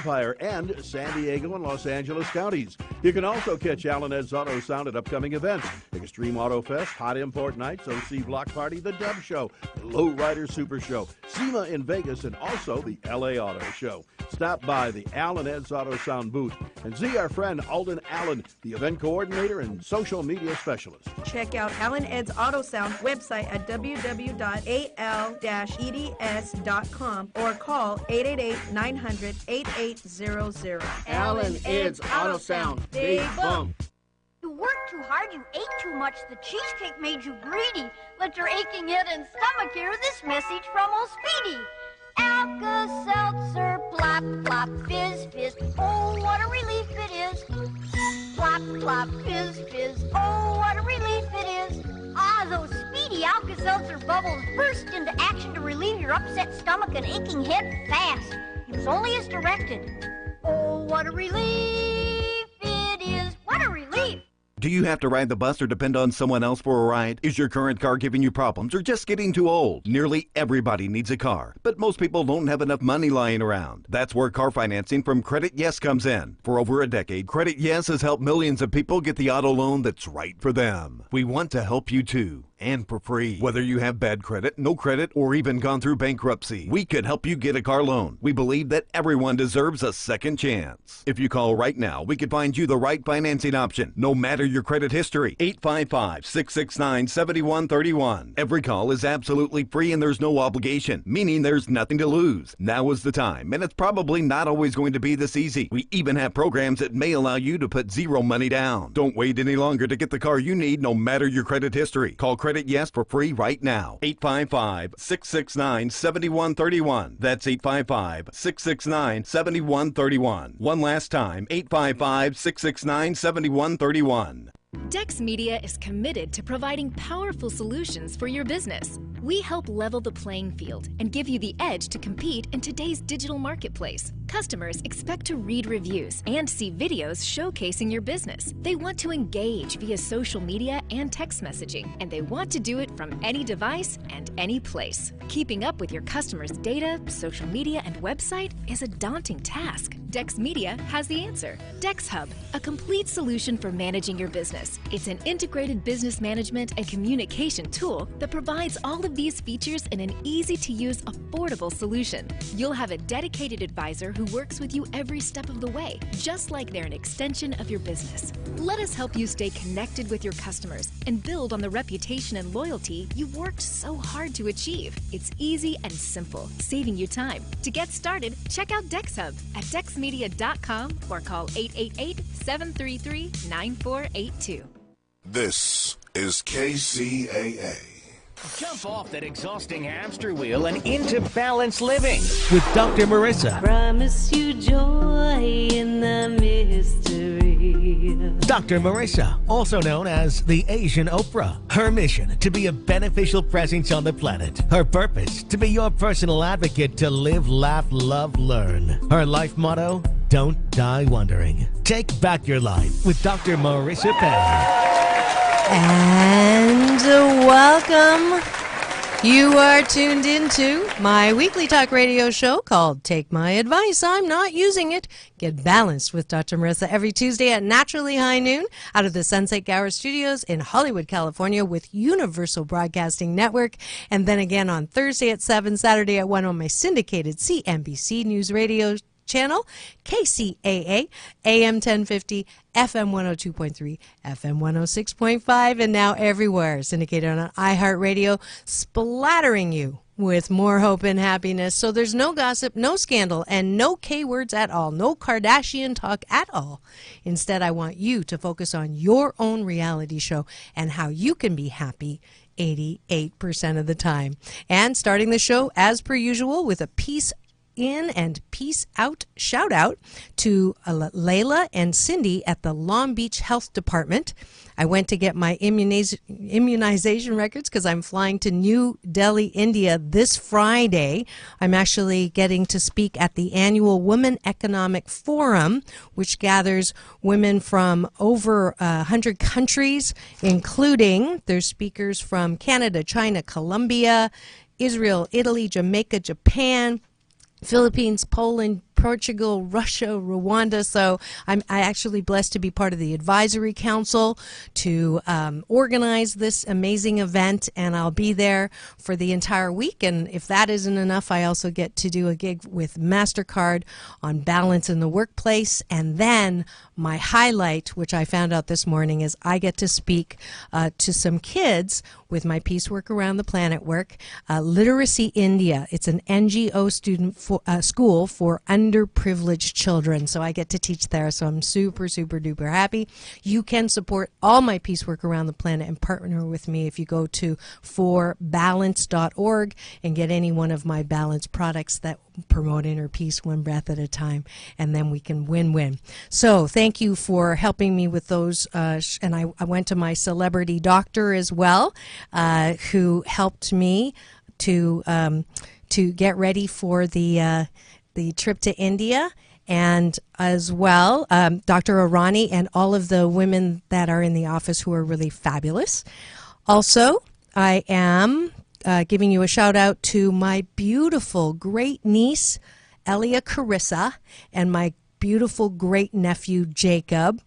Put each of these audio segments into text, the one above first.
Empire, and San Diego and Los Angeles counties. You can also catch Alan Ed's Auto Sound at upcoming events: Extreme Auto Fest, Hot Import Nights, OC Block Party, The Dub Show, Lowrider Super Show, SEMA in Vegas, and also the LA Auto Show. Stop by the Alan Ed's Auto Sound booth and see our friend Alden Allen, the event coordinator and social media specialist. Check out Alan Ed's Auto Sound website at www.al-eds.com or call 888-900-8800. Alan Ed's Auto Sound. Big bump. You worked too hard, you ate too much, the cheesecake made you greedy. Let your aching head and stomach hear this message from old Speedy. Alka-Seltzer, plop, plop, fizz, fizz, oh, what a relief it is. Plop, plop, fizz, fizz, oh, what a relief it is. Ah, those speedy Alka-Seltzer bubbles burst into action to relieve your upset stomach and aching head fast. Use only as directed. Oh, what a relief it is. What a relief. Do you have to ride the bus or depend on someone else for a ride? Is your current car giving you problems or just getting too old? Nearly everybody needs a car, but most people don't have enough money lying around. That's where car financing from Credit Yes comes in. For over a decade, Credit Yes has helped millions of people get the auto loan that's right for them. We want to help you too, and for free. Whether you have bad credit, no credit, or even gone through bankruptcy, we could help you get a car loan. We believe that everyone deserves a second chance. If you call right now, we could find you the right financing option, no matter your credit history. 855-669-7131. Every call is absolutely free and there's no obligation, meaning there's nothing to lose. Now is the time, and it's probably not always going to be this easy. We even have programs that may allow you to put zero money down. Don't wait any longer to get the car you need, no matter your credit history. Call Credit Yes for free right now. 855-669-7131. That's 855-669-7131. One last time, 855-669-7131. Dex Media is committed to providing powerful solutions for your business. We help level the playing field and give you the edge to compete in today's digital marketplace. Customers expect to read reviews and see videos showcasing your business. They want to engage via social media and text messaging, and they want to do it from any device and any place. Keeping up with your customers' data, social media, and website is a daunting task. Dex Media has the answer. Dex Hub, a complete solution for managing your business. It's an integrated business management and communication tool that provides all of these features in an easy-to-use, affordable solution. You'll have a dedicated advisor who works with you every step of the way, just like they're an extension of your business. Let us help you stay connected with your customers and build on the reputation and loyalty you've worked so hard to achieve. It's easy and simple, saving you time. To get started, check out Dex Hub at dexmedia.com or call 888-733-9482. This is KCAA. Jump off that exhausting hamster wheel and into balanced living with Dr. Marisssa. Promise you joy in the mystery. Dr. Marisssa, also known as the Asian Oprah. Her mission, to be a beneficial presence on the planet. Her purpose, to be your personal advocate to live, laugh, love, learn. Her life motto, don't die wondering. Take back your life with Dr. Marisssa Penn. And welcome. You are tuned into my weekly talk radio show called Take My Advice. I'm not using it. Get balanced with Dr. Marisssa every Tuesday at naturally high noon out of the Sunset Gower Studios in Hollywood, California with Universal Broadcasting Network. And then again on Thursday at 7, Saturday at 1 on my syndicated CNBC News Radio channel, KCAA, AM 1050, FM 102.3, FM 106.5, and now everywhere, syndicated on iHeartRadio, splattering you with more hope and happiness. So there's no gossip, no scandal, and no K-words at all, no Kardashian talk at all. Instead, I want you to focus on your own reality show and how you can be happy 88% of the time. And starting the show, as per usual, with a peace in and peace out shout out to Layla and Cindy at the Long Beach Health Department. I went to get my immunization records because I'm flying to New Delhi, India this Friday. I'm actually getting to speak at the annual Women Economic Forum, which gathers women from over 100 countries, including there's speakers from Canada, China, Colombia, Israel, Italy, Jamaica, Japan, Philippines, Poland, Portugal, Russia, Rwanda. So I actually blessed to be part of the advisory council to organize this amazing event, and I'll be there for the entire week. And if that isn't enough, I also get to do a gig with MasterCard on balance in the workplace. And then my highlight, which I found out this morning, is I get to speak to some kids with my Piecework Around the Planet work, Literacy India. It's an NGO school for underprivileged children. So I get to teach there. So I'm super, super duper happy. You can support all my Piecework Around the Planet and partner with me if you go to forbalance.org and get any one of my balance products that promote inner peace one breath at a time, and then we can win-win. So thank you for helping me with those, and I went to my celebrity doctor as well, who helped me to get ready for the trip to India, and as well Dr. Arani and all of the women that are in the office who are really fabulous. Also, I am giving you a shout out to my beautiful great niece, Elia Carissa, and my beautiful great nephew, Jacob.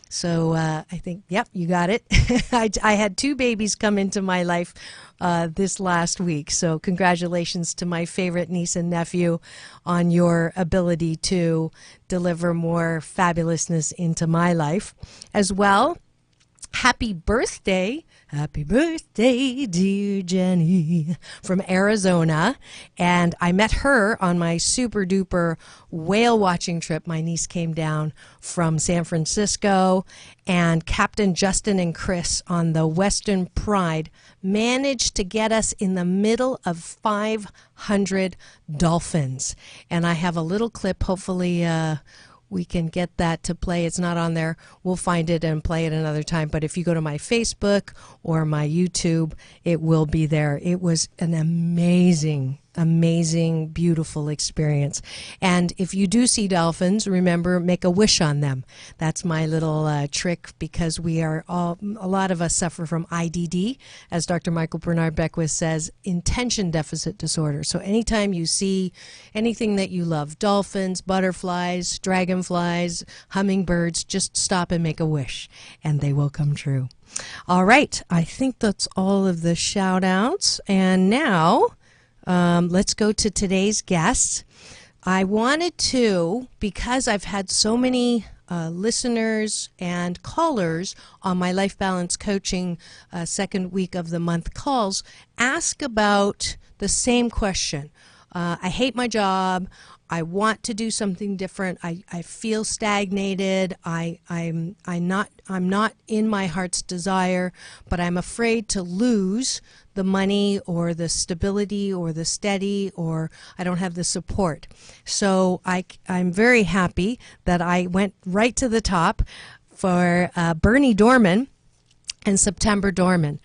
So I think, yep, you got it. I had 2 babies come into my life this last week. So congratulations to my favorite niece and nephew on your ability to deliver more fabulousness into my life. As well, happy birthday Happy birthday, dear Jenny, from Arizona. And I met her on my super duper whale watching trip. My niece came down from San Francisco, and Captain Justin and Chris on the Western Pride managed to get us in the middle of 500 dolphins. And I have a little clip, hopefully we can get that to play. It's not on there. We'll find it and play it another time. But if you go to my Facebook or my YouTube, it will be there. It was an amazing, beautiful experience. And if you do see dolphins, remember, make a wish on them. That's my little trick, because a lot of us suffer from IDD, as Dr. Michael Bernard Beckwith says, attention deficit disorder. So anytime you see anything that you love, dolphins, butterflies, dragonflies, hummingbirds, just stop and make a wish, and they will come true. All right, I think that's all of the shout outs. And now let's go to today's guests. I wanted to, because I've had so many listeners and callers on my Life Balance Coaching second week of the month calls, ask about the same question. I hate my job. I want to do something different. I feel stagnated. I'm not in my heart's desire, but I'm afraid to lose the money or the stability or the steady, or I don't have the support. So I'm very happy that I went right to the top for Bernie Dorman and September Dorman.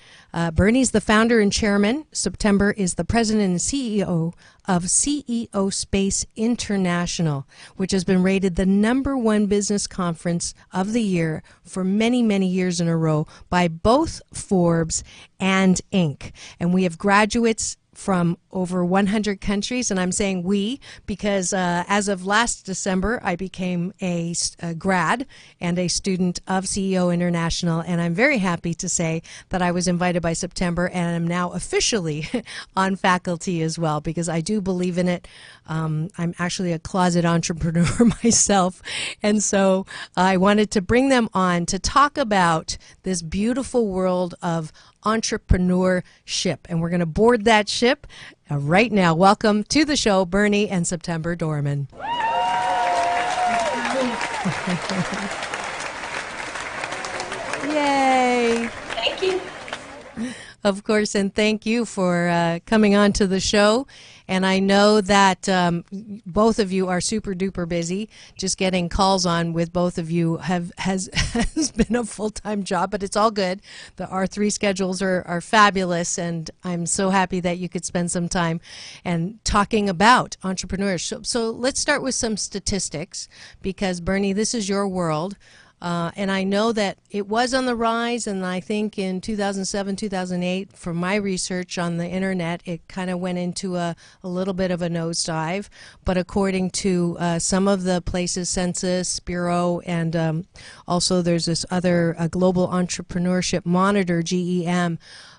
Bernie's the founder and chairman. September is the president and CEO of CEO Space International, which has been rated the #1 business conference of the year for many, many years in a row by both Forbes and Inc. And we have graduates from over 100 countries, and I'm saying we because as of last December, I became a grad and a student of CEO International, and I'm very happy to say that I was invited by September and am now officially on faculty as well, because I do believe in it. I'm actually a closet entrepreneur myself, and so I wanted to bring them on to talk about this beautiful world of entrepreneurship, and we're going to board that ship right now. Welcome to the show, Bernie and September Dorman. Yay! Thank you. Of course, and thank you for coming on to the show. And I know that both of you are super duper busy. Just getting calls on with both of you has been a full-time job, but it's all good. The R3 schedules are fabulous, and I'm so happy that you could spend some time and talking about entrepreneurship. So let's start with some statistics, because Bernie, this is your world. And I know that it was on the rise, and I think in 2007, 2008, from my research on the internet, it kind of went into a little bit of a nosedive. But according to some of the places, Census Bureau, and also there's this other Global Entrepreneurship Monitor, GEM,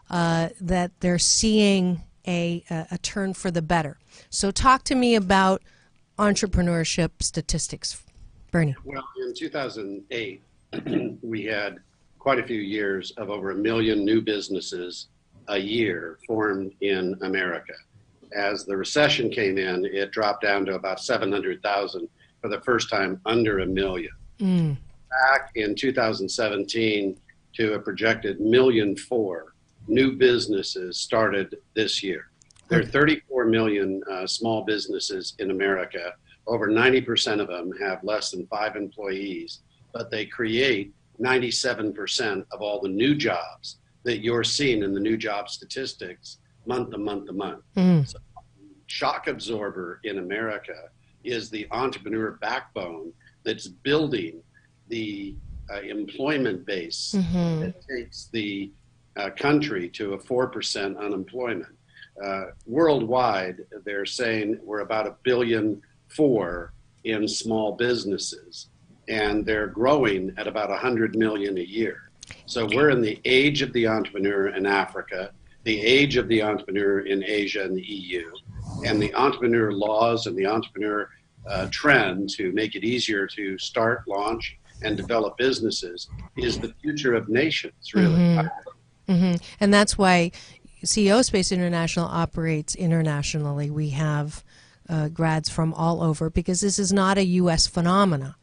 that they're seeing a turn for the better. So talk to me about entrepreneurship statistics. Bernie. Well, in 2008, we had quite a few years of over 1 million new businesses a year formed in America. As the recession came in, it dropped down to about 700,000 for the first time, under 1 million. Back in 2017 to a projected 1.4 million new businesses started this year. There are 34 million small businesses in America. Over 90% of them have less than 5 employees, but they create 97% of all the new jobs that you're seeing in the new job statistics month to month to month. So, shock absorber in America is the entrepreneur backbone that's building the employment base that takes the country to a 4% unemployment. Worldwide, they're saying we're about 1.4 billion in small businesses, and they're growing at about 100 million a year. So we're in the age of the entrepreneur in Africa, the age of the entrepreneur in Asia and the EU, and the entrepreneur laws and the entrepreneur trend to make it easier to start, launch, and develop businesses is the future of nations, really. And that's why CEO Space International operates internationally. We have grads from all over, because this is not a U.S. phenomena,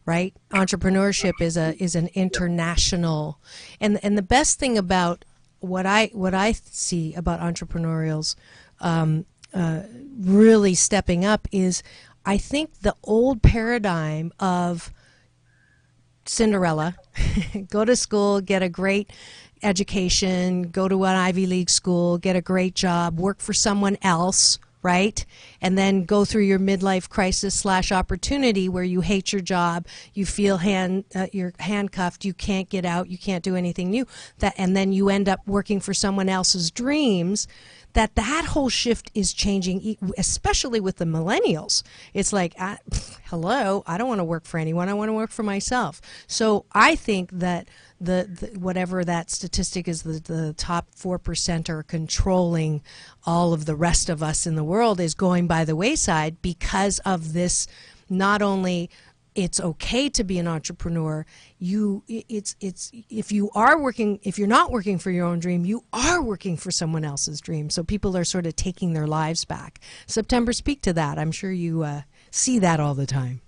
right? Entrepreneurship is an international, and the best thing about what I see about entrepreneurials really stepping up is, I think the old paradigm of Cinderella, go to school, get a great education, go to an Ivy League school, get a great job, work for someone else, right? And then go through your midlife crisis / opportunity where you hate your job, you feel you're handcuffed, you can't get out, you can't do anything new, and then you end up working for someone else's dreams. That whole shift is changing, especially with the millennials. It's like, hello, I don't want to work for anyone, I want to work for myself. So I think that the whatever that statistic is, the top 4% are controlling all of the rest of us in the world, is going by the wayside because of this. Not only it's okay to be an entrepreneur, if you're not working for your own dream, you are working for someone else's dream. So people are sort of taking their lives back. September, speak to that. I'm sure you see that all the time.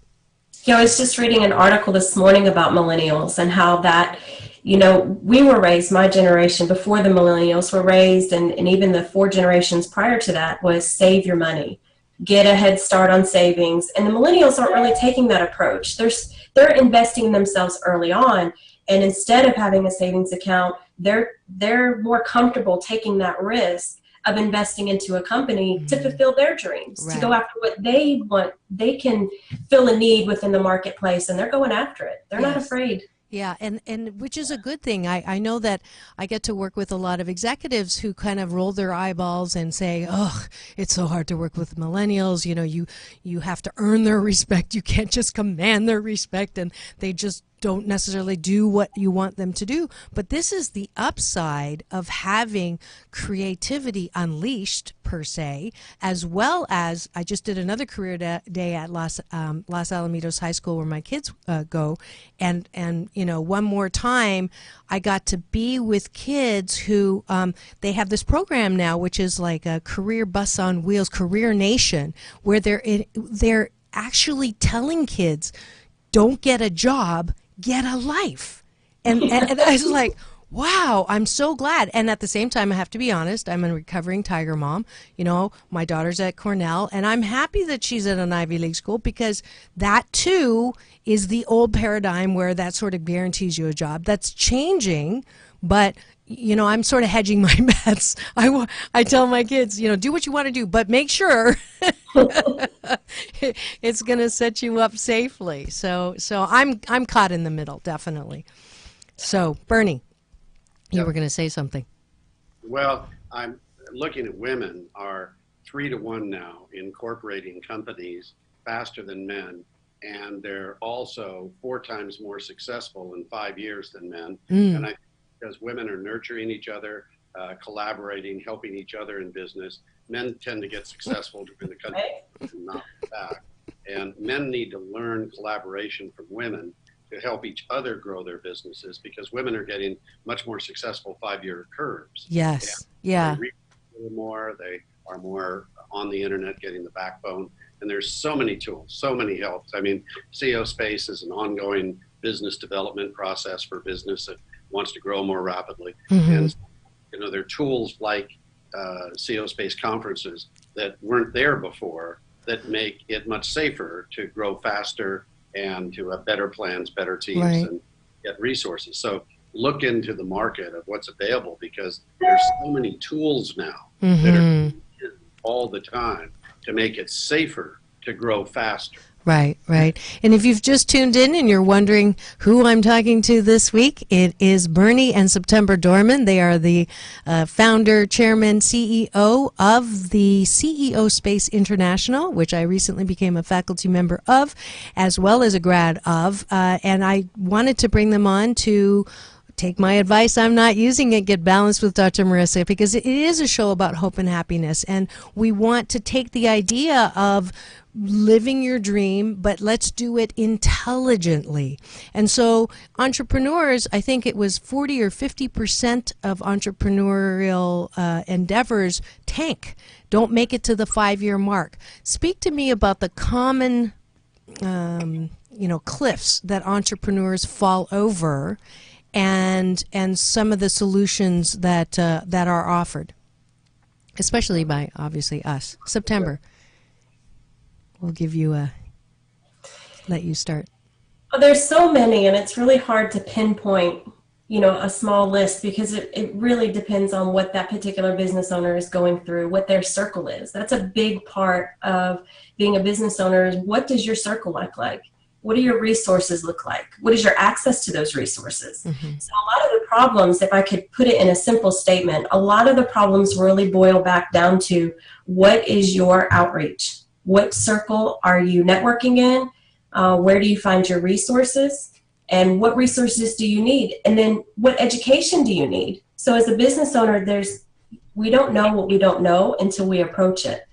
I was just reading an article this morning about millennials and how that, we were raised, my generation before the millennials were raised, and even the 4 generations prior to that, was save your money, get a head start on savings. And the millennials aren't really taking that approach. They're investing in themselves early on, and instead of having a savings account, they're more comfortable taking that risk of investing into a company to fulfill their dreams, to go after what they want. They can fill a need within the marketplace, and they're going after it. They're not afraid. Yeah, and which is a good thing. I know that I get to work with a lot of executives who kind of roll their eyeballs and say, "Oh, it's so hard to work with millennials. You have to earn their respect. You can't just command their respect, and they just don't necessarily do what you want them to do." But this is the upside of having creativity unleashed, per se, as well as, I just did another career day at Los Alamitos High School, where my kids go, and one more time I got to be with kids who they have this program now, which is like a career bus on wheels, Career Nation, where they're actually telling kids, don't get a job, get a life. And I was like, wow, I'm so glad. And at the same time, I have to be honest, I'm a recovering Tiger mom. You know, my daughter's at Cornell, and I'm happy that she's at an Ivy League school, because that too is the old paradigm where that sort of guarantees you a job. That's changing, but you know, I'm sort of hedging my bets. I tell my kids, you know, do what you want to do, but make sure it's going to set you up safely. So I'm caught in the middle, definitely. So Bernie, you were going to say something. Well, I'm looking at women are 3 to 1 now incorporating companies faster than men, and they're also 4 times more successful in 5 years than men. And I because women are nurturing each other, collaborating, helping each other in business. Men tend to get successful during the country and not back. And men need to learn collaboration from women to help each other grow their businesses, because women are getting much more successful 5-year curves. Yes. And Yeah. they read a little more, they are more on the internet, getting the backbone. And there's so many tools, so many helps. I mean, CEO Space is an ongoing business development process for business that wants to grow more rapidly. And you know, there are tools like CEO Space conferences that weren't there before that make it much safer to grow faster and to have better plans, better teams, and get resources. So look into the market of what's available, because there's so many tools now that are used all the time to make it safer to grow faster. Right, right. And if you've just tuned in and you're wondering who I'm talking to this week, it is Bernie and September Dorman. They are the founder, chairman, CEO of the CEO Space International, which I recently became a faculty member of, as well as a grad of. And I wanted to bring them on to take my advice. I'm not using it. Get balanced with Dr. Marisssa, because it is a show about hope and happiness. And we want to take the idea of living your dream, but let's do it intelligently. And so entrepreneurs, I think it was 40 or 50% of entrepreneurial endeavors tank, don't make it to the 5-year mark. Speak to me about the common, cliffs that entrepreneurs fall over, and some of the solutions that are offered, especially by obviously us. September, we'll give you let you start. Well, there's so many, and it's really hard to pinpoint, a small list, because it really depends on what that particular business owner is going through, what their circle is. That's a big part of being a business owner, is what does your circle look like? What do your resources look like? What is your access to those resources? So a lot of the problems, if I could put it in a simple statement, a lot of the problems really boil back down to, what is your outreach? What circle are you networking in? Where do you find your resources? And what resources do you need? And then what education do you need? So as a business owner, we don't know what we don't know until we approach it.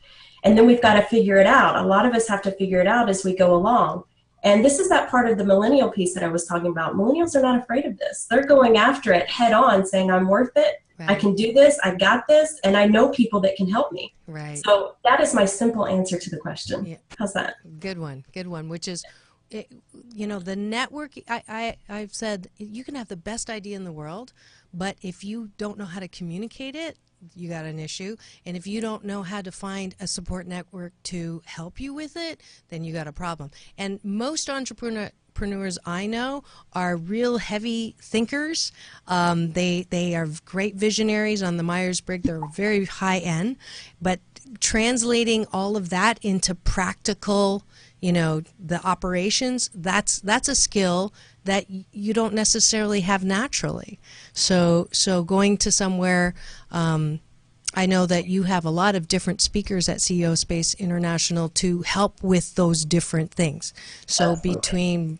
And then we've got to figure it out. A lot of us have to figure it out as we go along. And this is that part of the millennial piece that I was talking about. Millennials are not afraid of this. They're going after it head on, saying, I'm worth it. Right. I can do this. I got this. And I know people that can help me. Right. So that is my simple answer to the question. Yeah. How's that? Good one. Good one. Which is, the network, I've said, you can have the best idea in the world, but if you don't know how to communicate it, you got an issue. And if you don't know how to find a support network to help you with it, then you got a problem. And most entrepreneurs I know are real heavy thinkers. They are great visionaries on the Myers-Briggs. They're very high end, but translating all of that into practical, the operations, that's a skill that you don't necessarily have naturally. So going to somewhere, I know that you have a lot of different speakers at CEO Space International to help with those different things. So between,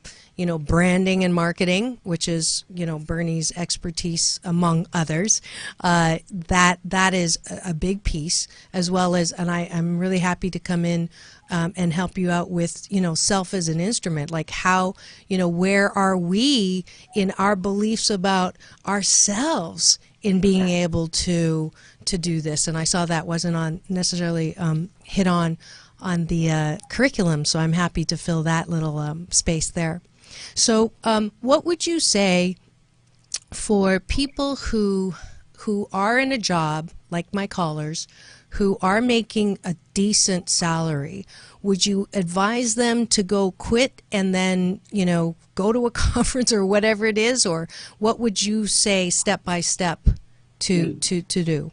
branding and marketing, which is, Bernie's expertise among others, that is a big piece, as well as, and I'm really happy to come in and help you out with, self as an instrument, like how, where are we in our beliefs about ourselves in being able to do this. And I saw that wasn't on necessarily hit on the curriculum, so I'm happy to fill that little space there. So what would you say for people who are in a job like my callers, who are making a decent salary, would you advise them to go quit and then, go to a conference or whatever it is, or what would you say step by step to do?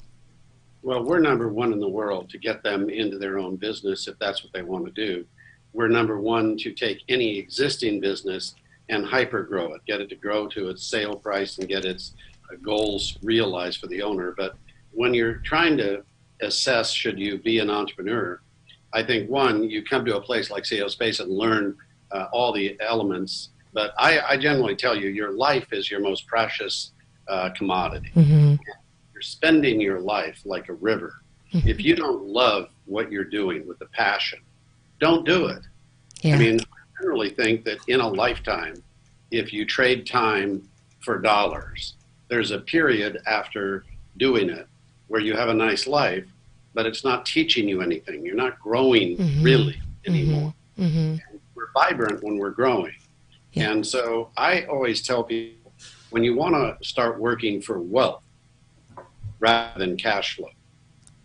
Well, we're number one in the world to get them into their own business if that's what they want to do. We're number one to take any existing business and hyper grow it, get it to grow to its sale price and get its goals realized for the owner. But when you're trying to assess should you be an entrepreneur, I think one, you come to a place like CEO Space and learn all the elements. But I generally tell you, your life is your most precious commodity. Mm-hmm. You're spending your life like a river. Mm-hmm. If you don't love what you're doing with a passion, don't do it. Yeah. I mean, I generally think that in a lifetime, if you trade time for dollars, there's a period after doing it where you have a nice life, but it's not teaching you anything. You're not growing really anymore. Mm-hmm. We're vibrant when we're growing. Yeah. And so I always tell people, when you want to start working for wealth rather than cash flow,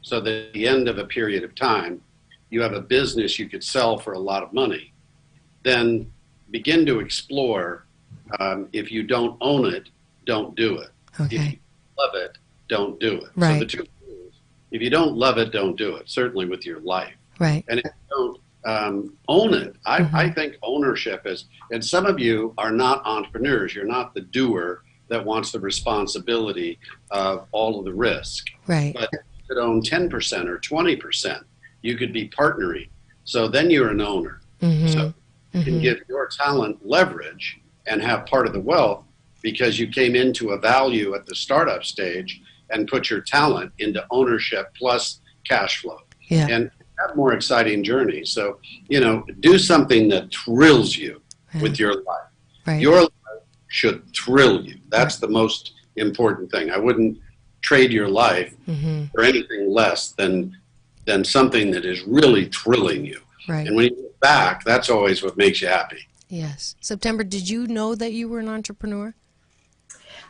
so that at the end of a period of time, you have a business you could sell for a lot of money, then begin to explore. If you don't own it, don't do it. Okay. If you love it, don't do it. Right. So the two rules, if you don't love it, don't do it, certainly with your life. Right. And if you don't own it, I think ownership is, and some of you are not entrepreneurs. You're not the doer that wants the responsibility of all of the risk. Right. But if you could own 10% or 20%, you could be partnering. So then you're an owner. Mm-hmm. So you can give your talent leverage and have part of the wealth because you came into a value at the startup stage and put your talent into ownership plus cash flow. Yeah. And have more exciting journey. So, do something that thrills you with your life. Right. Your life should thrill you. That's the most important thing. I wouldn't trade your life for anything less than something that is really thrilling you. Right. And when you look back, that's always what makes you happy. Yes. September, did you know that you were an entrepreneur?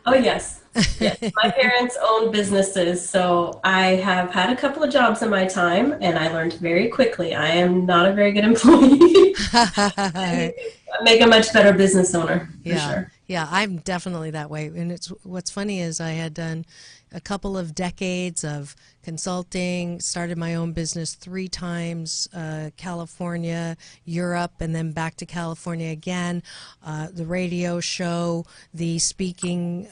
Oh, yes. Yes. My parents own businesses, so I have had a couple of jobs in my time, and I learned very quickly I am not a very good employee. I make a much better business owner, for sure. Yeah, I'm definitely that way. And what's funny is I had done a couple of decades of consulting, started my own business 3 times, California, Europe, and then back to California again, the radio show, the speaking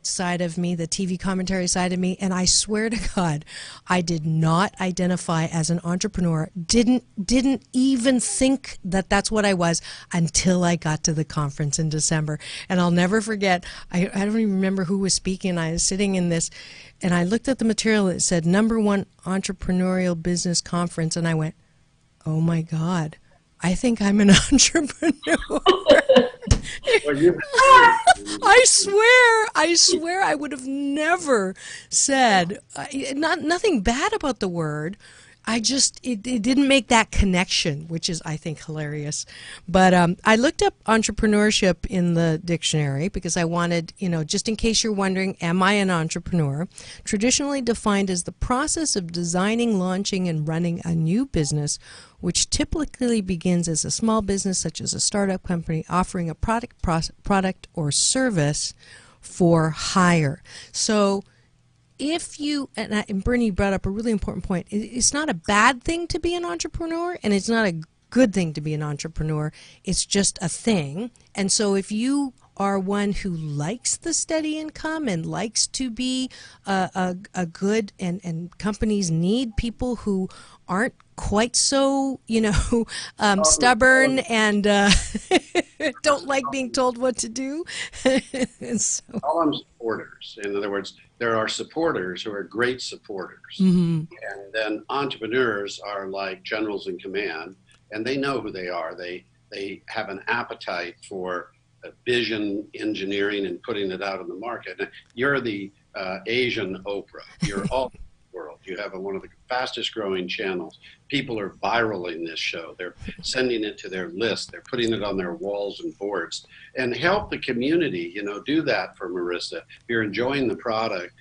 side of me, the TV commentary side of me, and I swear to God, I did not identify as an entrepreneur, didn't even think that that's what I was until I got to the conference in December. And I'll never forget, I don't even remember who was speaking. I was sitting in this, and I looked at the material that said #1 entrepreneurial business conference, and I went, oh my God, I think I'm an entrepreneur. I swear I would have never said, nothing bad about the word. It didn't make that connection, which is, I think, hilarious. But I looked up entrepreneurship in the dictionary because I wanted, just in case you're wondering, am I an entrepreneur? Traditionally defined as the process of designing, launching, and running a new business, which typically begins as a small business, such as a startup company offering a product or service for hire. So if you, and Bernie brought up a really important point, it's not a bad thing to be an entrepreneur, and it's not a good thing to be an entrepreneur. It's just a thing. And so if you are one who likes the steady income and likes to be a good, and companies need people who aren't quite so, stubborn and don't like being told what to do. And so, all I'm supporters. In other words, there are supporters who are great supporters. Mm-hmm. And then entrepreneurs are like generals in command, and they know who they are. They have an appetite for vision engineering and putting it out in the market. And you're the Asian Oprah. You're all over the world. You have one of the fastest growing channels. People are viraling this show. They're sending it to their list. They're putting it on their walls and boards. And help the community, do that for Marisssa. If you're enjoying the product,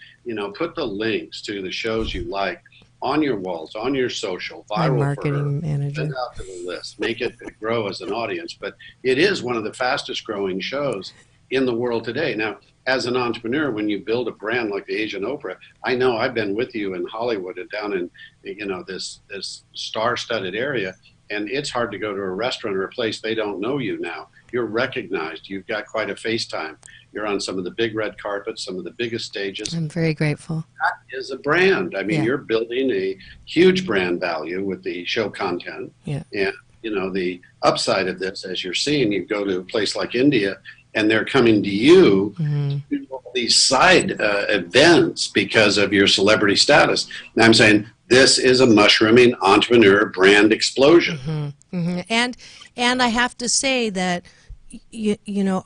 put the links to the shows you like on your walls, on your social, My viral marketing manager. Send out to the list. Make it grow as an audience. But it is one of the fastest growing shows in the world today. Now, as an entrepreneur, when you build a brand like the Asian Oprah, I know I've been with you in Hollywood and down in, this star-studded area, and it's hard to go to a restaurant or a place they don't know you now. You're recognized. You've got quite a face time. You're on some of the big red carpets, some of the biggest stages. I'm very grateful. That is a brand. I mean, you're building a huge brand value with the show content. Yeah. And, the upside of this, as you're seeing, you go to a place like India, and they're coming to you to do all these side events because of your celebrity status. And I'm saying this is a mushrooming entrepreneur brand explosion. And I have to say that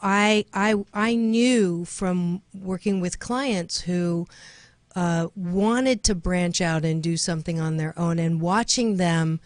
I knew from working with clients who wanted to branch out and do something on their own, and watching them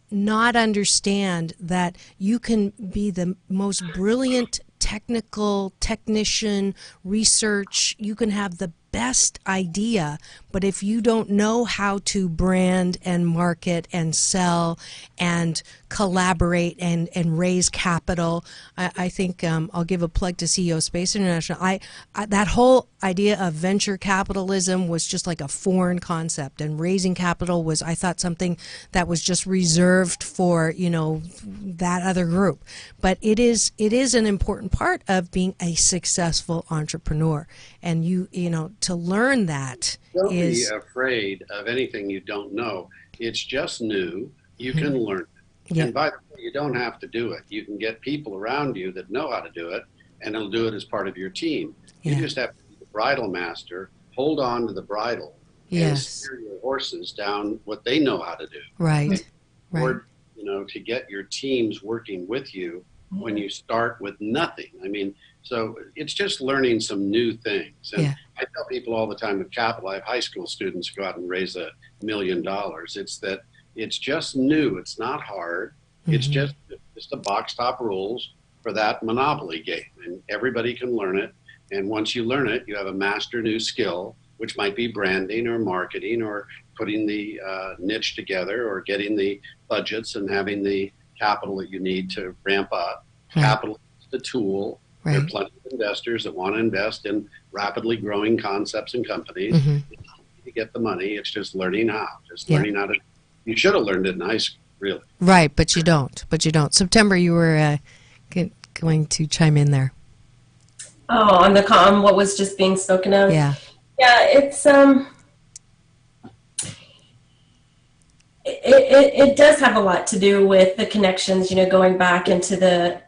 not understand that you can be the most brilliant technician, research, you can have the best idea, but if you don't know how to brand and market and sell and collaborate and raise capital, I think I'll give a plug to CEO Space International. I that whole idea of venture capitalism was just like a foreign concept, and raising capital was, I thought, something that was just reserved for that other group. But it is an important part of being a successful entrepreneur, and to learn that. Don't be afraid of anything you don't know. It's just new. You can learn it. Yeah. And by the way, you don't have to do it. You can get people around you that know how to do it, and it'll do it as part of your team. You just have to be the bridle master, hold on to the bridle, and steer your horses down what they know how to do. Right. Or, to get your teams working with you when you start with nothing. I mean, so it's just learning some new things. And I tell people all the time with capital, I have high school students go out and raise $1 million. It's just new. It's not hard. It's just the box top rules for that monopoly game. And everybody can learn it. And once you learn it, you have a master new skill, which might be branding or marketing or putting the niche together or getting the budgets and having the capital that you need to ramp up. Capital is the tool. There are plenty of investors that want to invest in rapidly growing concepts and companies. You get the money. It's just learning how. Learning how to. You should have learned it in high school, really. Right, but you don't. September, you were going to chime in there. Oh, on what was just being spoken of? Yeah. Yeah, it's it does have a lot to do with the connections, going back into the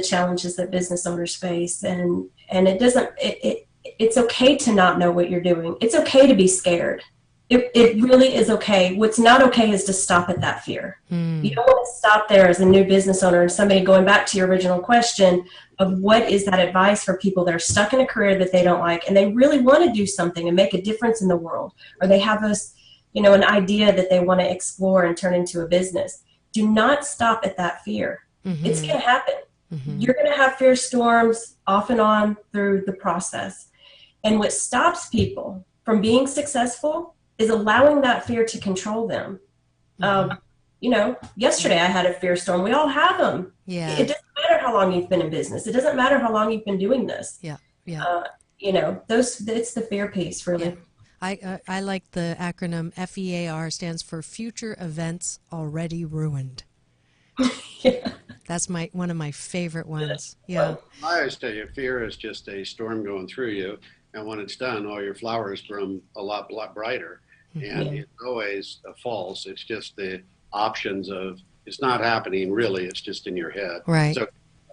challenges that business owners face, and it's okay to not know what you're doing. It's okay to be scared. It really is okay. What's not okay is to stop at that fear. You don't want to stop there as a new business owner. And somebody, going back to your original question of what is that advice for people that are stuck in a career that they don't like, and they really want to do something and make a difference in the world, or they have an idea that they want to explore and turn into a business. Do not stop at that fear. It's going to happen. You're going to have fear storms off and on through the process. And what stops people from being successful is allowing that fear to control them. Yesterday I had a fear storm. We all have them. Yeah. It doesn't matter how long you've been in business. It doesn't matter how long you've been doing this. Yeah. It's the fear piece, really. Yeah. I like the acronym FEAR, stands for Future Events Already Ruined. That's one of my favorite ones. Yeah. Well, I always tell you, fear is just a storm going through you, and when it's done, all your flowers bloom a lot brighter. And it's always false. It's just the options of it's not happening really. It's just in your head. Right. So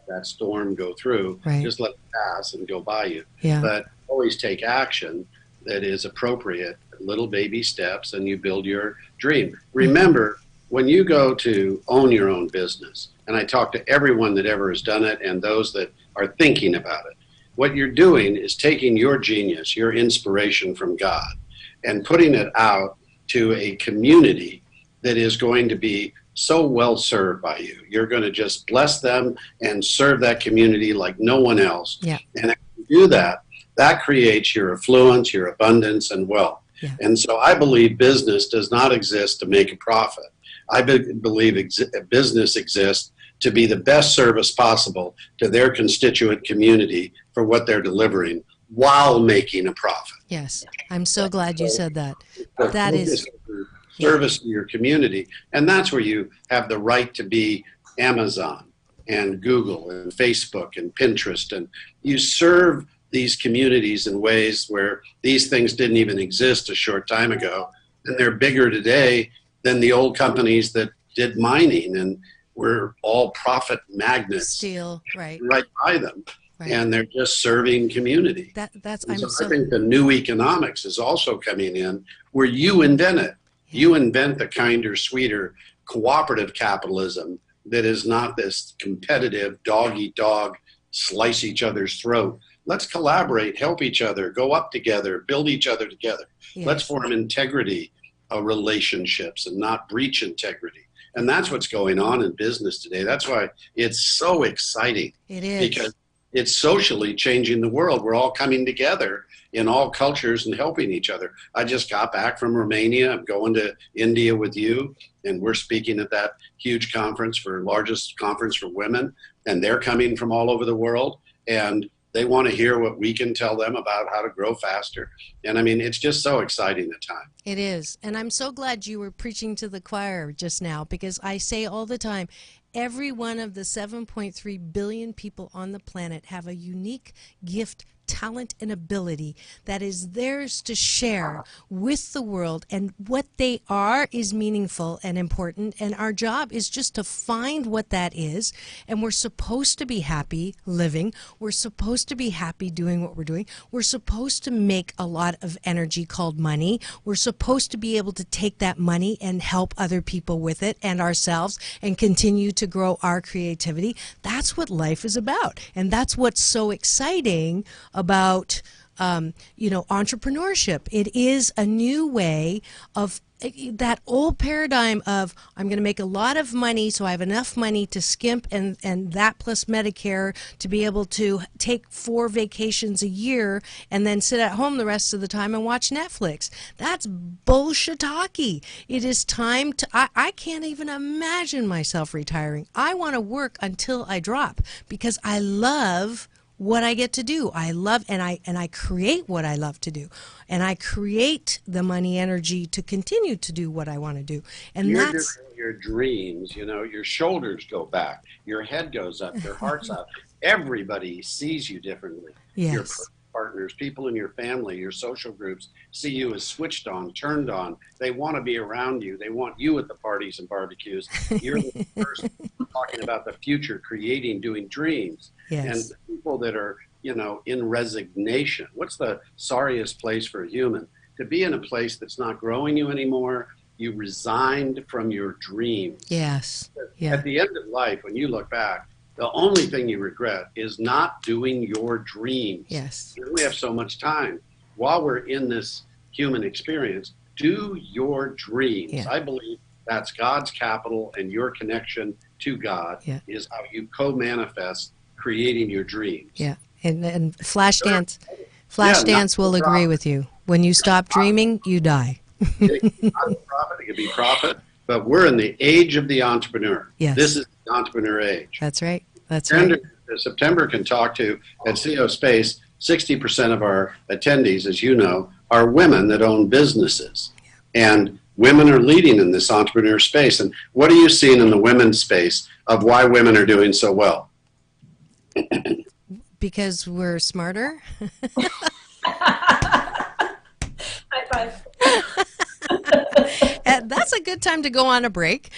that storm go through. Right. Just let it pass and go by you. Yeah. But always take action that is appropriate. Little baby steps, and you build your dream. Remember, when you go to own your own business, and I talk to everyone that ever has done it and those that are thinking about it, what you're doing is taking your genius, your inspiration from God, and putting it out to a community that is going to be so well served by you. You're going to just bless them and serve that community like no one else. Yeah. And if you do that, that creates your affluence, your abundance, and wealth. Yeah. And so I believe business does not exist to make a profit. I believe business exists to be the best service possible to their constituent community for what they're delivering while making a profit. Yes, I'm so glad you said that. That is service to your community, and that's where you have the right to be Amazon and Google and Facebook and Pinterest, and you serve these communities in ways where these things didn't even exist a short time ago, and they're bigger today than the old companies that did mining and were all profit magnets. Steel, right by them. Right. And they're just serving community. I think the new economics is also coming in where you invent it. Yeah. You invent the kinder, sweeter, cooperative capitalism that is not this competitive dog-eat-dog, slice each other's throat. Let's collaborate, help each other, go up together, build each other together. Yes. Let's form integrity relationships and not breach integrity. And that's what's going on in business today. That's why it's so exciting. It is. Because it's socially changing the world. We're all coming together in all cultures and helping each other. I just got back from Romania. I'm going to India with you, and we're speaking at that huge conference, largest conference for women, and they're coming from all over the world, and they want to hear what we can tell them about how to grow faster. And I mean, it's just so exciting at times. It is. And I'm so glad you were preaching to the choir just now, because I say all the time, every one of the 7.3 billion people on the planet have a unique gift, talent, and ability that is theirs to share with the world, and what they are is meaningful and important, and our job is just to find what that is. And we're supposed to be happy living, we're supposed to be happy doing what we're doing, we're supposed to make a lot of energy called money, we're supposed to be able to take that money and help other people with it and ourselves and continue to grow our creativity. That's what life is about, and that's what's so exciting about entrepreneurship. It is a new way of that old paradigm of I'm going to make a lot of money so I have enough money to skimp and that plus Medicare to be able to take 4 vacations a year and then sit at home the rest of the time and watch Netflix. That's bullshit-talky. It is time to, I can't even imagine myself retiring. I want to work until I drop because I love what I get to do. I love, and I create what I love to do, and I create the money energy to continue to do what I want to do. And you're that's doing your dreams. Your shoulders go back, your head goes up, your heart's up. Everybody sees you differently. Yes. Your partners, people in your family, your social groups see you as switched on, turned on. They want to be around you. They want you at the parties and barbecues. You're the person talking about the future, creating, doing dreams. Yes. And people that are, in resignation. What's the sorriest place for a human? To be in a place that's not growing you anymore. You resigned from your dreams. Yes. Yeah. At the end of life, when you look back, the only thing you regret is not doing your dreams. Yes. You only have so much time. While we're in this human experience, do your dreams. Yeah. I believe that's God's capital, and your connection to God is how you co-manifest creating your dreams. Yeah. And Flashdance will agree with you. When you stop dreaming, you die. It could be profit, but we're in the age of the entrepreneur. Yes. This is the entrepreneur age. That's right. That's right. September can talk to at CEO Space. 60% of our attendees, as you know, are women that own businesses, and women are leading in this entrepreneur space. And what are you seeing in the women's space of why women are doing so well? Because we're smarter. High five. And that's a good time to go on a break.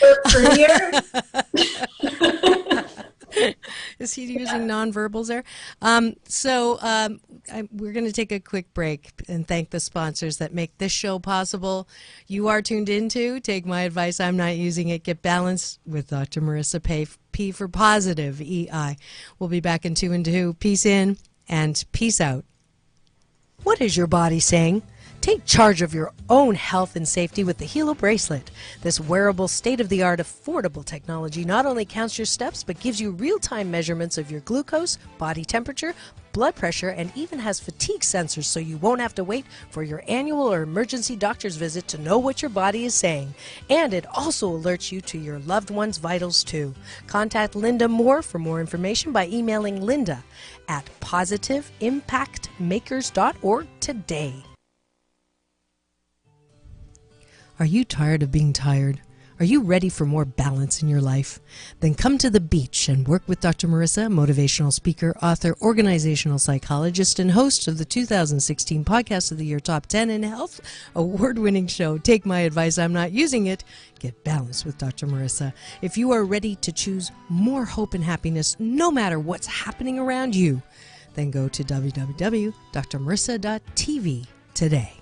Is he using nonverbals there? We're going to take a quick break and thank the sponsors that make this show possible. You are tuned into Take My Advice, I'm Not Using It, Get Balanced with Dr. Marisssa P for Positive, EI. We'll be back in 2 and 2. Peace in and peace out. What is your body saying? Take charge of your own health and safety with the Helo Bracelet. This wearable, state-of-the-art, affordable technology not only counts your steps, but gives you real-time measurements of your glucose, body temperature, blood pressure, and even has fatigue sensors so you won't have to wait for your annual or emergency doctor's visit to know what your body is saying. And it also alerts you to your loved one's vitals, too. Contact Linda Moore for more information by emailing Linda at positiveimpactmakers.org today. Are you tired of being tired? Are you ready for more balance in your life? Then come to the beach and work with Dr. Marisssa, motivational speaker, author, organizational psychologist, and host of the 2016 Podcast of the Year Top 10 in Health award-winning show, Take My Advice, I'm Not Using It. Get balanced with Dr. Marisssa. If you are ready to choose more hope and happiness no matter what's happening around you, then go to www.drmarissa.tv today.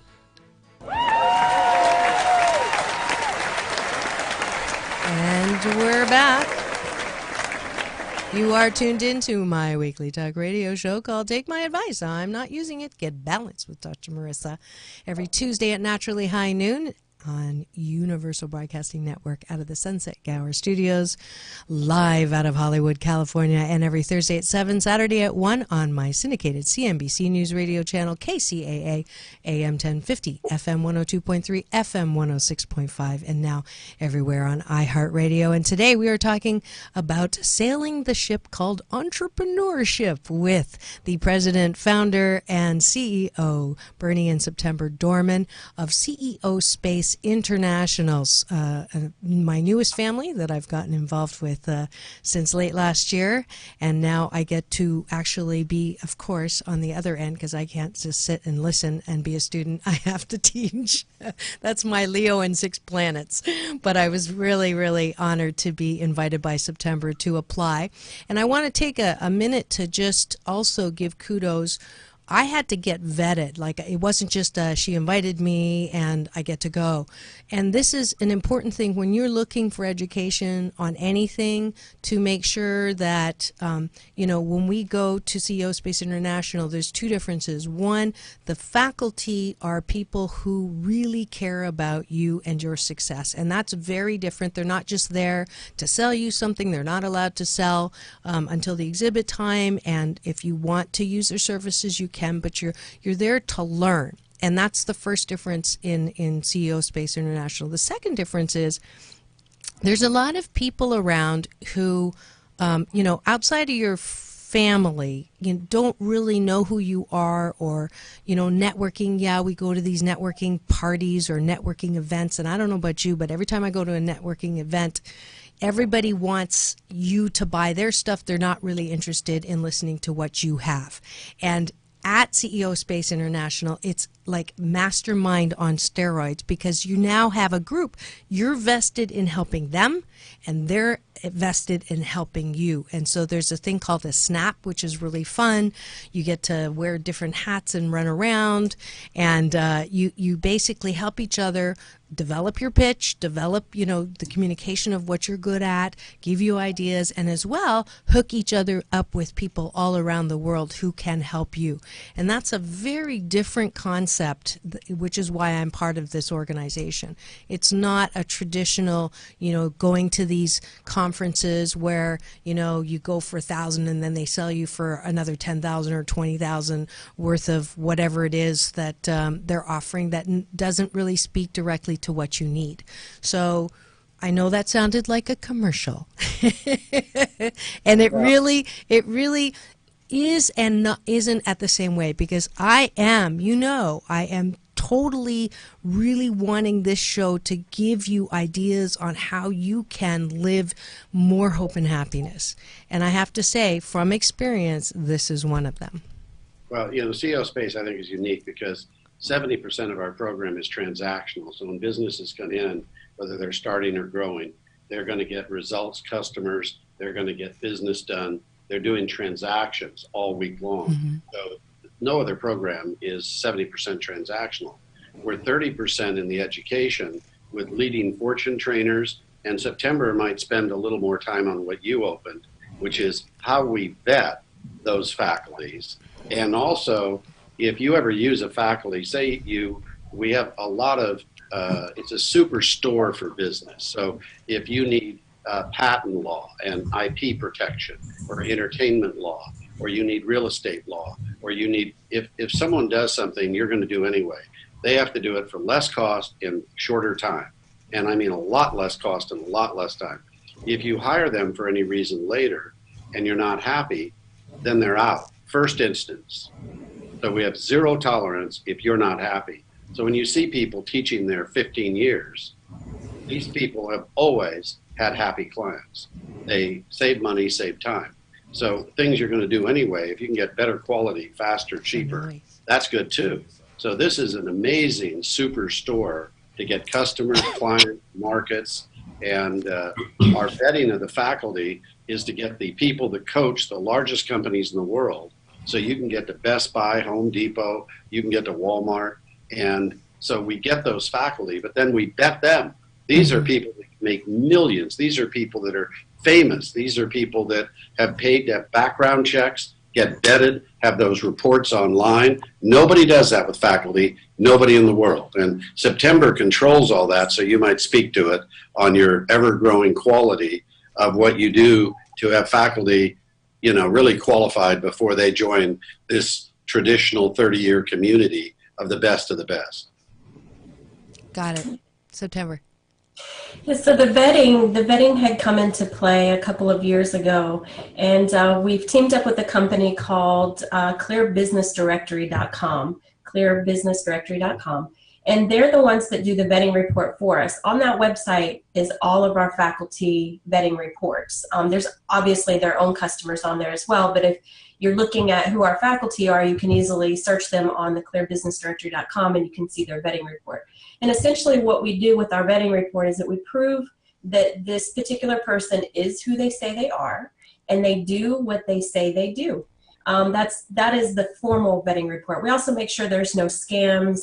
And we're back. You are tuned into my weekly talk radio show called Take My Advice, I'm Not Using It. Get balanced with Dr. Marisssa every Tuesday at naturally high noon on Universal Broadcasting Network out of the Sunset Gower Studios, live out of Hollywood, California, and every Thursday at 7, Saturday at 1 on my syndicated CNBC News Radio channel, KCAA, AM 1050, FM 102.3, FM 106.5, and now everywhere on iHeartRadio. And today we are talking about sailing the ship called entrepreneurship with the president, founder, and CEO, Bernie and September Dorman of CEO Space Internationals, my newest family that I've gotten involved with since late last year, and now I get to actually be, of course, on the other end, because I can't just sit and listen and be a student. I have to teach. That's my Leo and 6 planets. But I was really, really honored to be invited by September to apply. And I want to take a minute to just also give kudos. I had to get vetted. Like, it wasn't just she invited me and I get to go. And this is an important thing when you're looking for education on anything, to make sure that, when we go to CEO Space International, there's 2 differences. One, the faculty are people who really care about you and your success. And that's very different. They're not just there to sell you something. They're not allowed to sell until the exhibit time. And if you want to use their services, you can, but you're there to learn. And that's the first difference in CEO Space International. The second difference is there's a lot of people around who, outside of your family, you don't really know who you are, or, networking. Yeah, we go to these networking parties or networking events, and I don't know about you, but every time I go to a networking event, everybody wants you to buy their stuff. They're not really interested in listening to what you have. And at CEO Space International, it's like mastermind on steroids, because you now have a group. You're vested in helping them, and they're vested in helping you. And so there's a thing called a snap, which is really fun. You get to wear different hats and run around, and you basically help each other develop your pitch, develop, the communication of what you're good at, give you ideas, and as well, hook each other up with people all around the world who can help you. And that's a very different concept, which is why I'm part of this organization. It's not a traditional, going to these conferences where, you go for $1,000 and then they sell you for another $10,000 or $20,000 worth of whatever it is that they're offering that doesn't really speak directly to what you need. So I know that sounded like a commercial. And it really is and not, isn't at the same way, because I am totally really wanting this show to give you ideas on how you can live more hope and happiness. And I have to say, from experience, this is one of them. Well, CEO Space, I think, is unique because 70% of our program is transactional. So when businesses come in, whether they're starting or growing, they're going to get results, customers, they're going to get business done. They're doing transactions all week long. Mm-hmm. So no other program is 70% transactional. We're 30% in the education with leading fortune trainers, and September might spend a little more time on what you opened, which is how we vet those faculties. And also, if you ever use a faculty, say you we have a lot of, it's a super store for business. So if you need patent law and IP protection or entertainment law, or you need real estate law, or you need, if someone does something you're going to do anyway, they have to do it for less cost in shorter time. And I mean a lot less cost and a lot less time. If you hire them for any reason later and you're not happy, then they're out. First instance. So we have zero tolerance if you're not happy. So when you see people teaching there 15 years, these people have always had happy clients. They save money, save time. So things you're going to do anyway, if you can get better quality, faster, cheaper, that's good too. So this is an amazing super store to get customers, clients, markets, and our vetting of the faculty is to get the people that coach the largest companies in the world. So you can get to Best Buy, Home Depot, you can get to Walmart. And so we get those faculty, but then we vet them. These are people that make millions. These are people that are famous. These are people that have paid to have background checks, get vetted, have those reports online. Nobody does that with faculty, nobody in the world. And September controls all that, so you might speak to it on your ever-growing quality of what you do to have faculty, you know, really qualified before they join this traditional 30-year community of the best of the best. Got it. September. Yeah, so the vetting had come into play a couple of years ago, and we've teamed up with a company called clearbusinessdirectory.com, clearbusinessdirectory.com, and they're the ones that do the vetting report for us. On that website is all of our faculty vetting reports. There's obviously their own customers on there as well, but if you're looking at who our faculty are, you can easily search them on the clearbusinessdirectory.com and you can see their vetting report. And essentially what we do with our vetting report is that we prove that this particular person is who they say they are and they do what they say they do. That is the formal vetting report. We also make sure there's no scams,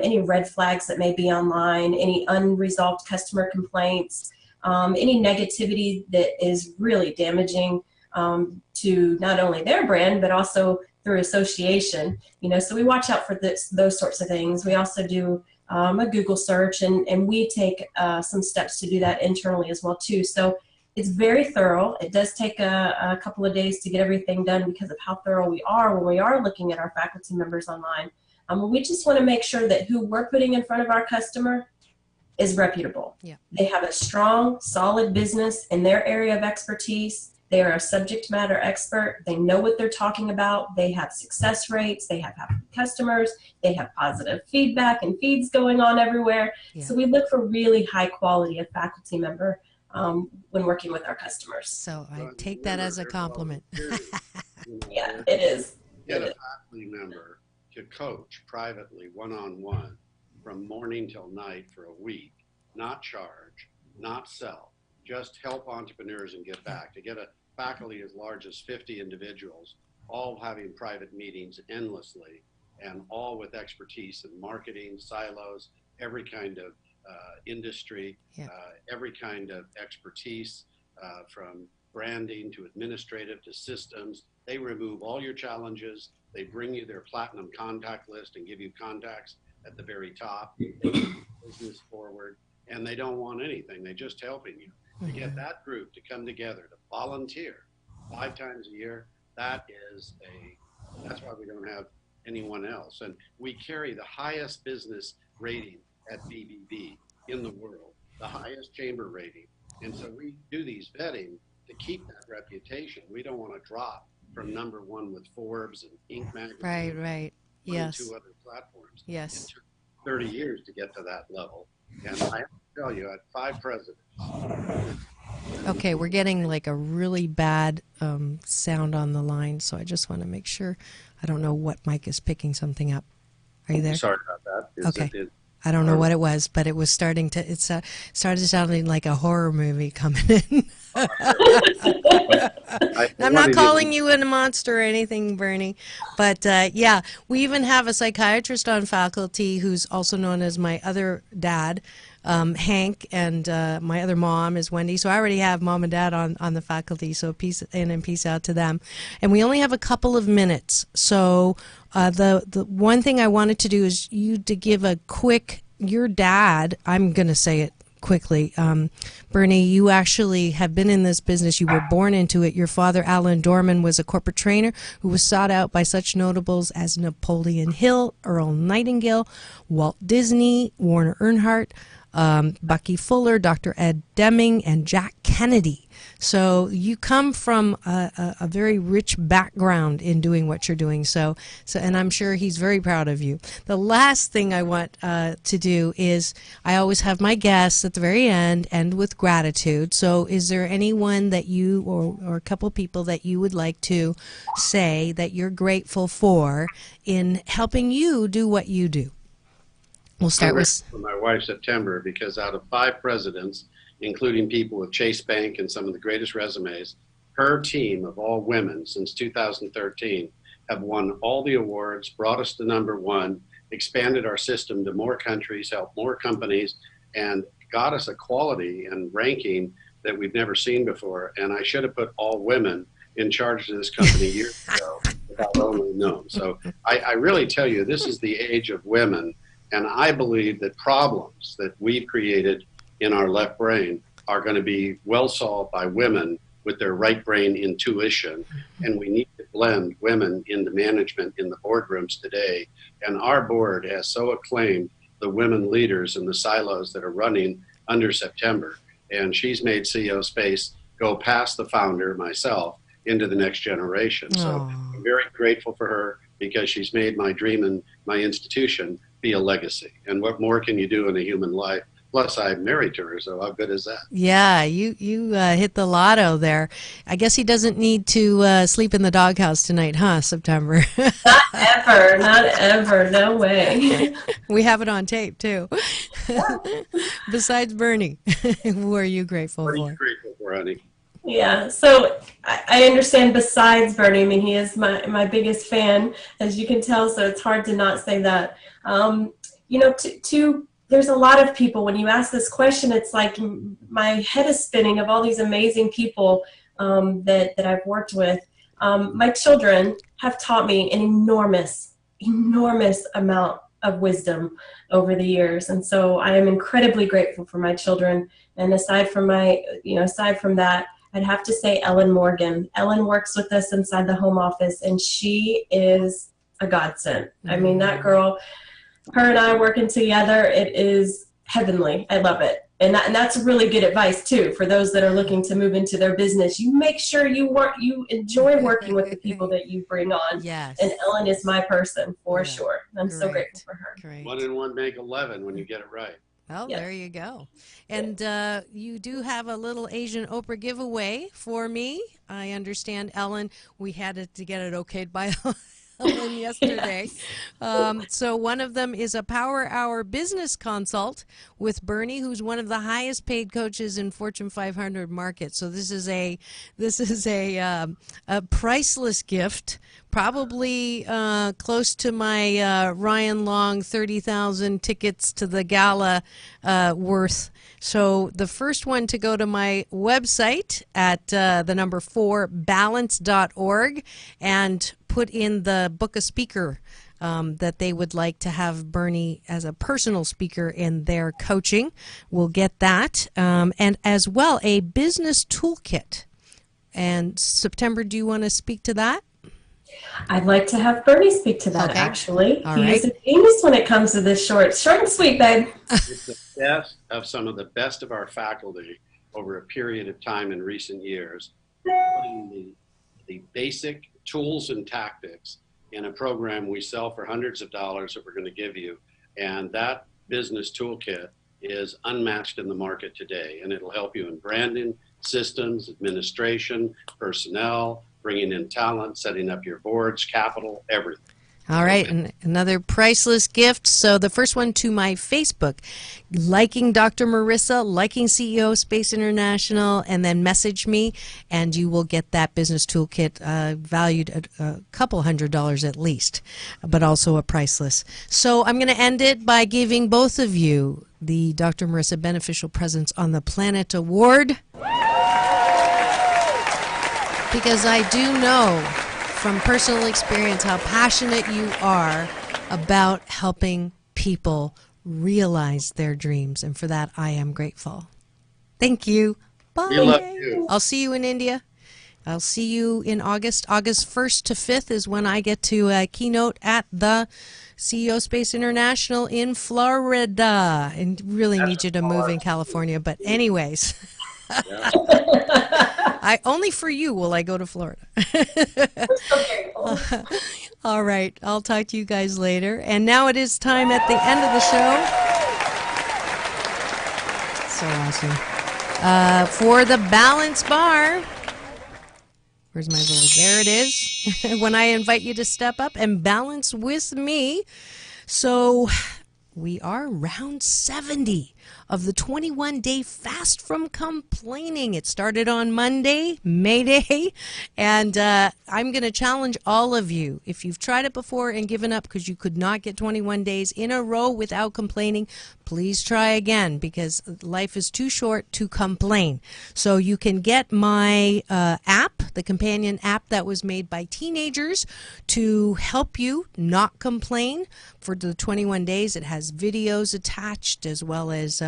any red flags that may be online, any unresolved customer complaints, any negativity that is really damaging to not only their brand but also through association. You know, so we watch out for those sorts of things. We also do a Google search, and we take some steps to do that internally as well too. So it's very thorough. It does take a couple of days to get everything done because of how thorough we are when we are looking at our faculty members online. We just want to make sure that who we're putting in front of our customer is reputable. Yeah. They have a strong, solid business in their area of expertise. They are a subject matter expert. They know what they're talking about. They have success rates. They have happy customers. They have positive feedback and feeds going on everywhere. Yeah. So we look for really high quality of faculty member when working with our customers. So I take that as a compliment. Yeah, it is. Get a faculty member to coach privately one-on-one from morning till night for a week, not charge, not sell, just help entrepreneurs and give back. To get a faculty as large as 50 individuals, all having private meetings endlessly, and all with expertise in marketing, silos, every kind of industry, every kind of expertise, from branding to administrative to systems. They remove all your challenges. They bring you their platinum contact list and give you contacts at the very top. They move business forward, and they don't want anything. They're just helping you. To get that group to come together to volunteer 5 times a year, that's why we don't have anyone else. And we carry the highest business rating at BBB in the world, the highest chamber rating. And so we do these vetting to keep that reputation. We don't want to drop from #1 with Forbes and Inc. magazine. Right. Yes. 2 other platforms. Yes. It took 30 years to get to that level. And I have to tell you, I had 5 presidents. Okay, we're getting like a really bad sound on the line, so I just want to make sure. I don't know what mic is picking something up. Are you there? Sorry about that. Okay. I don't know what it was, but it was starting to. Started sounding like a horror movie coming in. I'm not calling you a monster or anything, Bernie, but yeah, we even have a psychiatrist on faculty who's also known as my other dad, Hank, and my other mom is Wendy. So I already have mom and dad on the faculty, so peace in and peace out to them. And we only have a couple of minutes. So the one thing I wanted to do is you to give a quick, your dad, I'm going to say it quickly. Bernie, you actually have been in this business. You were born into it. Your father, Alan Dorman, was a corporate trainer who was sought out by such notables as Napoleon Hill, Earl Nightingale, Walt Disney, Warner Earnhardt, Bucky Fuller, Dr. Ed Deming, and Jack Kennedy. So you come from a very rich background in doing what you're doing. So, and I'm sure he's very proud of you. The last thing I want to do is I always have my guests at the very end with gratitude. So is there anyone that you or a couple people that you would like to say that you're grateful for in helping you do what you do? We'll start with my wife, September, because out of 5 presidents, including people with Chase Bank and some of the greatest resumes, her team of all women since 2013 have won all the awards, brought us to #1, expanded our system to more countries, helped more companies, and got us a quality and ranking that we've never seen before. And I should have put all women in charge of this company years ago without only known. So I really tell you, this is the age of women. And I believe that problems that we've created in our left brain are going to be well solved by women with their right brain intuition. And we need to blend women into management in the boardrooms today. And our board has so acclaimed the women leaders in the silos that are running under September. And she's made CEO Space go past the founder, myself, into the next generation. So I'm very grateful for her because she's made my dream and my institution be a legacy. And what more can you do in a human life? Plus, I'm married to her, so how good is that? Yeah, you hit the lotto there. I guess he doesn't need to sleep in the doghouse tonight, huh, September? Not ever, no way. We have it on tape, too. Besides Bernie, who are you grateful for? What are you grateful for, honey? Yeah, so I understand besides Bernie, I mean, he is my biggest fan, as you can tell, so it's hard to not say that. There's a lot of people, when you ask this question, it's like my head is spinning of all these amazing people that I've worked with. My children have taught me an enormous amount of wisdom over the years. And so I am incredibly grateful for my children. And aside from that, I'd have to say Ellen Morgan. Ellen works with us inside the home office, and she is a godsend. I mean, that girl, her and I working together, it is heavenly. I love it. And that's really good advice, too, for those that are looking to move into their business. You make sure you enjoy working with the people that you bring on. Yes. And Ellen is my person, for sure. I'm so grateful for her. Great. 1 and 1 make 11 when you get it right. Oh, yes. There you go. And you do have a little Asian Oprah giveaway for me. I understand, Ellen, we had to get it okayed by Ellen yesterday. So one of them is a Power Hour business consult with Bernie, who's one of the highest paid coaches in Fortune 500 markets. So this is a priceless gift, probably close to my Ryan Long 30,000 tickets to the gala worth. So the first one to go to my website at the number 4balance.org and put in the book a speaker that they would like to have Bernie as a personal speaker in their coaching. We'll get that. And as well, a business toolkit. And September, do you want to speak to that? I'd like to have Bernie speak to that, actually. All he right. is a genius when it comes to this short and sweet, babe. It's the best of some of the best of our faculty over a period of time in recent years, putting the basic tools and tactics in a program we sell for hundreds of dollars that we're going to give you. And that business toolkit is unmatched in the market today. And it'll help you in branding, systems, administration, personnel, bringing in talent, setting up your boards, capital, everything. All right, and another priceless gift. So the first one to my Facebook, liking Dr. Marisssa, liking CEO Space International, and then message me, and you will get that business toolkit valued at a couple $100 at least, but also a priceless. So I'm going to end it by giving both of you the Dr. Marisssa Beneficial Presence on the Planet Award, because I do know from personal experience how passionate you are about helping people realize their dreams, and for that I am grateful. Thank you. Bye. We love you. I'll see you in India. I'll see you in August. August 1st to 5th is when I get to keynote at the CEO Space International in Florida, and really need you to move in California. But anyways, only for you will I go to Florida. All right, I'll talk to you guys later. And now it is time at the end of the show. So awesome. For the balance bar. Where's my little? There it is. When I invite you to step up and balance with me. So we are round 70 of the 21-day fast from complaining. It started on Monday, May Day, and I'm going to challenge all of you. If you've tried it before and given up because you could not get 21 days in a row without complaining, please try again, because life is too short to complain. So you can get my app, the companion app that was made by teenagers to help you not complain for the 21 days. It has videos attached, as well as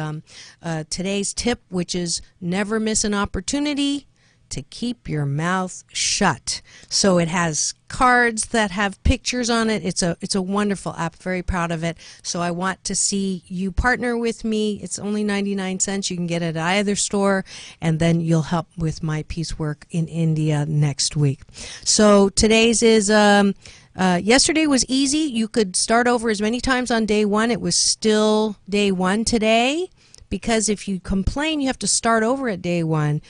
today's tip, which is never miss an opportunity to keep your mouth shut. So it has cards that have pictures on it. It's a wonderful app. Very proud of it. So I want to see you partner with me. It's only 99 cents. You can get it at either store, and then you'll help with my peace work in India next week. So today's is yesterday was easy. You could start over as many times on day one. It was still day one today, because if you complain, you have to start over at day one.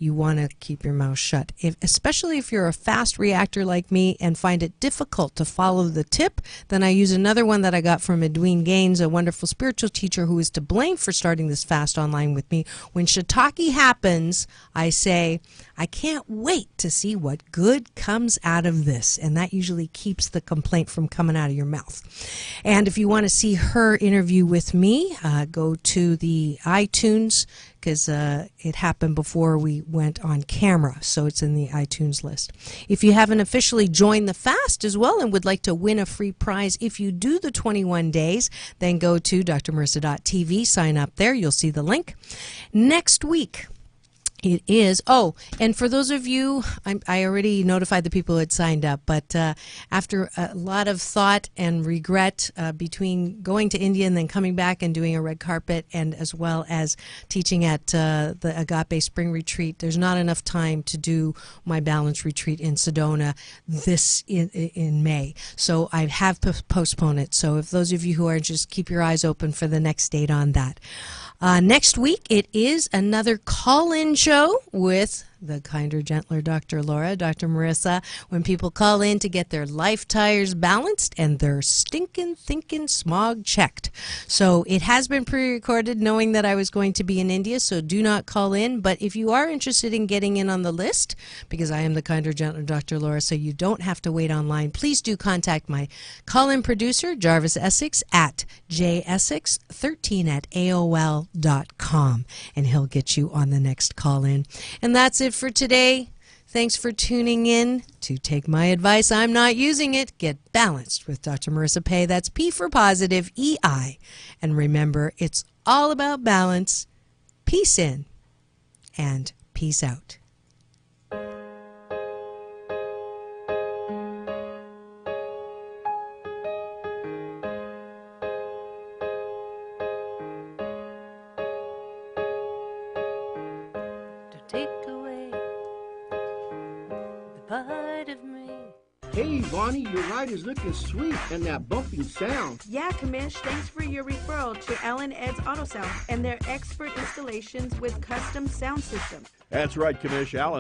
You want to keep your mouth shut, especially if you're a fast reactor like me and find it difficult to follow the tip. Then I use another one that I got from Edwene Gaines, a wonderful spiritual teacher who is to blame for starting this fast online with me. When shiitake happens, I say, I can't wait to see what good comes out of this. And that usually keeps the complaint from coming out of your mouth. And if you want to see her interview with me, go to the iTunes, because it happened before we went on camera, so it's in the iTunes list. If you haven't officially joined the fast as well and would like to win a free prize if you do the 21 days, then go to drmarissa.tv, sign up there. You'll see the link. Next week, it is, and for those of you, I already notified the people who had signed up, but after a lot of thought and regret between going to India and then coming back and doing a red carpet, and as well as teaching at the Agape Spring Retreat, there's not enough time to do my balance retreat in Sedona in May. So I have postponed it. So if those of you who are, just keep your eyes open for the next date on that. Next week, it is another call-in show with the kinder, gentler Dr. Laura, Dr. Marisssa, when people call in to get their life tires balanced and their stinking thinking smog checked. So it has been pre-recorded knowing that I was going to be in India, so do not call in. But if you are interested in getting in on the list, because I am the kinder, gentler Dr. Laura, so you don't have to wait online, please do contact my call-in producer, Jarvis Essex, at jsessex13@aol.com, and he'll get you on the next call-in. And that's it for today. Thanks for tuning in to Take My Advice. I'm not using it. Get balanced with Dr. Marisssa Pei. That's P for positive, EI. And remember, it's all about balance. Peace in and peace out. Hey, Bonnie, your ride is looking sweet, and that bumping sound. Yeah, Commish, thanks for your referral to Alan Ed's Auto Sound and their expert installations with custom sound systems. That's right, Commish. Alan